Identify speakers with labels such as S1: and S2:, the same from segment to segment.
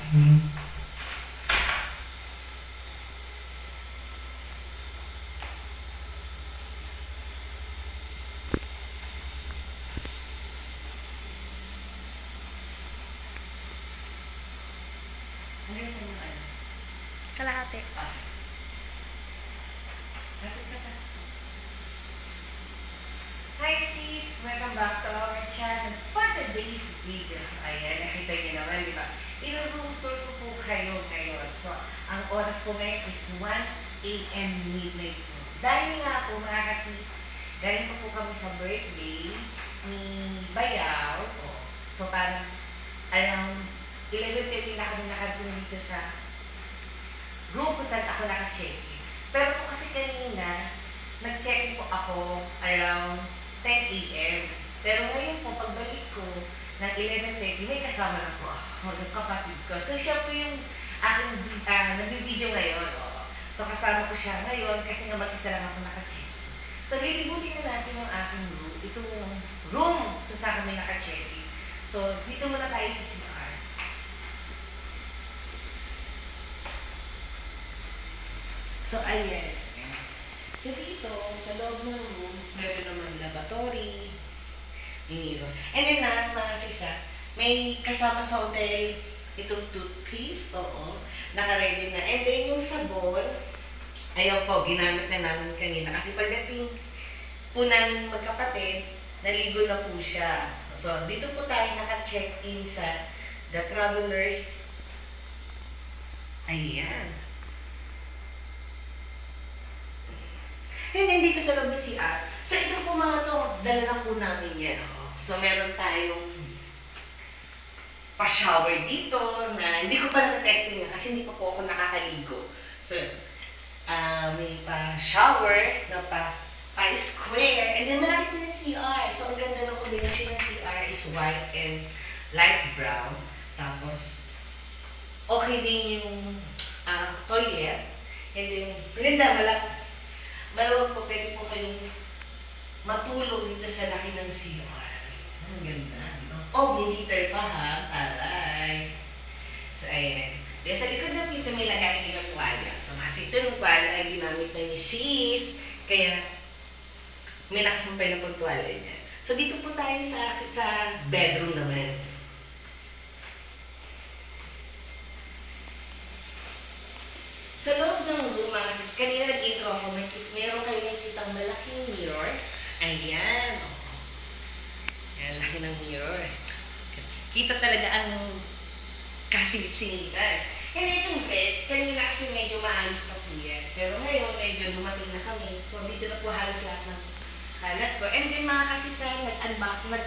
S1: Hmm.
S2: Hanggang saan yung ano?
S3: Kalahati.
S2: Okay. Lapit ka pa. Hi sis! Welcome back to our channel for today's video. So ayan, nakita niyo naman, di ba? I-room tour ko po kayo ngayon. So, ang oras po ngayon is 1 AM midnight po. Dahil nga po mga kasis, galing po kami sa birthday ni Bayaw. So parang around 11:30 na kami nakarating dito sa room kung saan ako naka-check-in. Pero po kasi kanina, nag-check-in po ako around 10 AM. Pero ngayon po, pagbalik ko ng 11:30, may kasama na po ako, ng kapatid ko. So siya po yung aking nag-video ngayon. So kasama ko siya ngayon kasi nga mag-isa lang ako naka-check-in. So lilibutin na natin yung aking room. Itong room kung saan kami naka-check-in. So dito muna tayo sa CR. So ayan. So dito, sa loob ng room, meron naman lavatory, mirror. And then na, mga sisa, may kasama sa hotel itong toothpaste, oo, naka-ready na. And then yung sabon, ayaw po, ginamit na namin kanina. Kasi pagdating po namin magkapatid, naligo na po siya. So dito po tayo naka-check-in sa The Travelers. Ayan. And then dito sa loob ng CR. So ito po mga to, dala lang po namin yan. So meron tayong pa-shower dito na hindi ko pa na-testing yan kasi hindi pa po ako nakakaligo. So may pa-shower na pa-square. And then malaki po yung CR. So ang ganda ng combination ng CR is white and light brown. Tapos okay din yung toilet. And then ganda, malawag po, pwede po kayong matulog dito sa laki ng CR. Ang ganda, no? Oh, may heater pa ha, taray. So, ayan. Then, sa likod ng pinto may lagay din ng tuwalya. So, kasi ito ng tuwalya ay ginamit na ni sis, kaya may nakasampay na po tuwalya niya. So, dito po tayo sa bedroom naman. Sa loob ng room, mga sis, kanina nag-intro ako, meron kayo nakikitang malaking mirror. Ayan. Ayan, laki ng mirror. Kita talaga ang kasingit-singitan. And itong bed, kanina kasi medyo maayos pa po yan. Pero ngayon, medyo dumating na kami. So, dito na po halos lahat ng kalat ko. And then, mga kasisa, nag-unbox,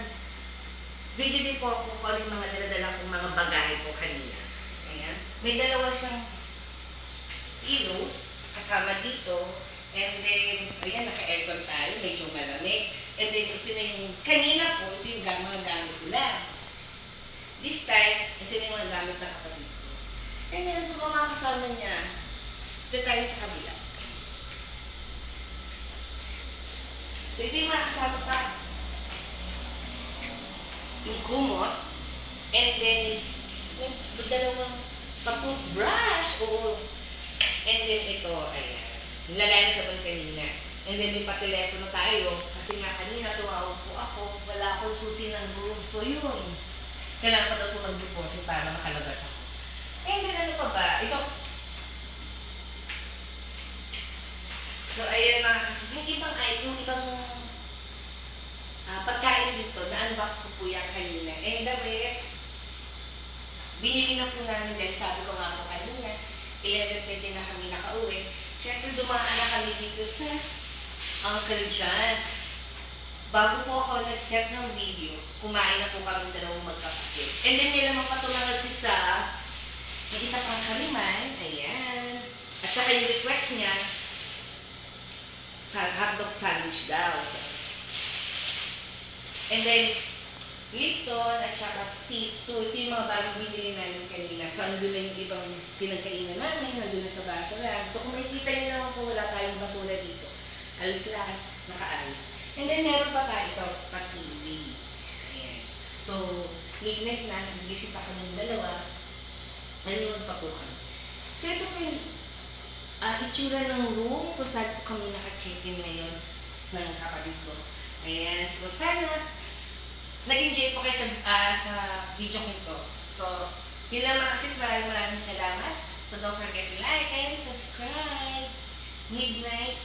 S2: video din po ako kung ano yung mga daladala kong mga bagahe po kanina. So, ayan. May dalawa siyang pillows kasama dito, and then ayan, naka-aircon tayo, medyo malamig, and then ito na yung kanina po, ito yung mga gamit ko lang. This time, ito na yung mga gamit ng kapatid ko. And then ito mga kasama niya, ito tayo sa kabila. So ito yung mga kasama pa, yung kumot, and then yung dalawang pa-toothbrush, o and then ito, ayan. Nilagay na sa ban kanina. And then may pa-telepono tayo. Kasi nga kanina tumawag po ako. Wala akong susi ng room. So yun. Kailangan pa daw po mag-deposit para makalabas ako. And then ano pa ba? Ito. So ayan mga kasi. Yung ibang pagkain dito, na-unbox ko po yan kanina. And the rest, binili na po namin dahil sabi ko nga po kanina, 11:30 na kami nakauwi. Siyempre, dumaan na kami dito sa Uncle John. Bago po ako nag-set ng video, kumain na po kami dalawang magkapatid. And then, nilaman pa ito mga sisa. May isa pang kariman. Ayan. At saka yung request niya, sa hotdog sandwich daw. And then, Lipton at saka C2. Ito yung mga bagong binili namin kanina. So, andun na yung ibang pinagkainan namin. Nandun na sa basura. So, kung makikita nyo naman po, wala tayong basura dito. Alos lahat nakaayos. And then, meron pa tayo ito, pa-TV. Ayan. So, midnight na, nagising pa kami ng dalawa.
S1: nanonood pa po kami. So ito po yung itsura ng room kung saan po kami naka-check-in ngayon ng kapatid ko. Ayan, so sana nag-enjoy po kayo sa video ko ito. So, yun lang mga sis, maraming salamat. So don't forget to like and subscribe. Midnight